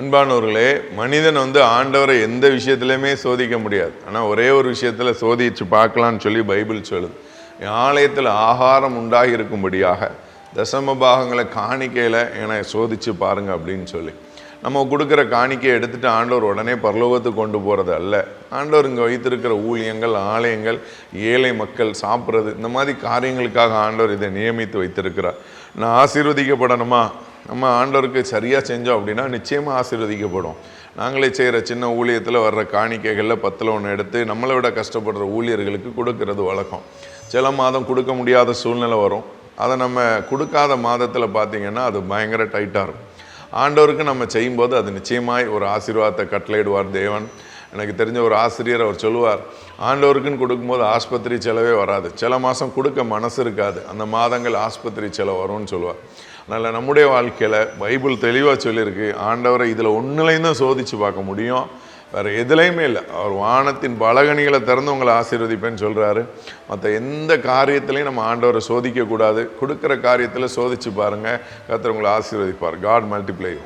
அன்பானவர்களே, மனிதன் ஆண்டவரை எந்த விஷயத்துலையுமே சோதிக்க முடியாது. ஆனால் ஒரே ஒரு விஷயத்தில் சோதிச்சு பார்க்கலான்னு சொல்லி பைபிள் சொல்லுது. ஆலயத்தில் ஆகாரம் உண்டாகி இருக்கும்படியாக தசம பாகங்களை காணிக்கையில் என்னை சோதித்து பாருங்கள் அப்படின்னு சொல்லி நம்ம கொடுக்குற காணிக்கையை எடுத்துகிட்டு ஆண்டவர் உடனே பரலோகத்துக்கு கொண்டு போகிறது அல்ல. ஆண்டவர் இங்கே வைத்திருக்கிற ஊழியங்கள், ஆலயங்கள், ஏழை மக்கள் சாப்பிட்றது, இந்த மாதிரி காரியங்களுக்காக ஆண்டவர் இதை நியமித்து வைத்திருக்கிறார். நான் ஆசீர்வதிக்கப்படணுமா? நம்ம ஆண்டவருக்கு சரியாக செஞ்சோம் அப்படின்னா நிச்சயமாக ஆசீர்வதிக்கப்படும். நாங்களே செய்கிற சின்ன ஊழியத்தில் வர்ற காணிக்கைகளில் 10ல் 1 எடுத்து நம்மளை விட கஷ்டப்படுற ஊழியர்களுக்கு கொடுக்கறது வழக்கம். சில மாதம் கொடுக்க முடியாத சூழ்நிலை வரும். அதை நம்ம கொடுக்காத மாதத்தில் பார்த்திங்கன்னா அது பயங்கர டைட்டாக இருக்கும். ஆண்டவருக்கு நம்ம செய்யும்போது அது நிச்சயமாய் ஒரு ஆசீர்வாதத்தை கட்டளையிடுவார் தேவன். எனக்கு தெரிஞ்ச ஒரு ஆசிரியர், அவர் சொல்லுவார், ஆண்டவருக்குன்னு கொடுக்கும்போது ஆஸ்பத்திரி செலவே வராது. சில மாதம் கொடுக்க மனசு இருக்காது, அந்த மாதங்கள் ஆஸ்பத்திரி செலவு வரும்னு சொல்லுவார். அதனால் நம்முடைய வாழ்க்கையில் பைபிள் தெளிவாக சொல்லியிருக்கு, ஆண்டவரை இதில் ஒன்றுலையும் தான் சோதித்து பார்க்க முடியும், வேறு எதுலேயுமே இல்லை. அவர் வானத்தின் பலகணிகளை திறந்து உங்களை ஆசீர்வதிப்பேன்னு சொல்கிறாரு. மற்ற எந்த காரியத்திலையும் நம்ம ஆண்டவரை சோதிக்கக்கூடாது. கொடுக்குற காரியத்தில் சோதித்து பாருங்கள், கர்த்தர் உங்களை ஆசீர்வதிப்பார். God multiply you.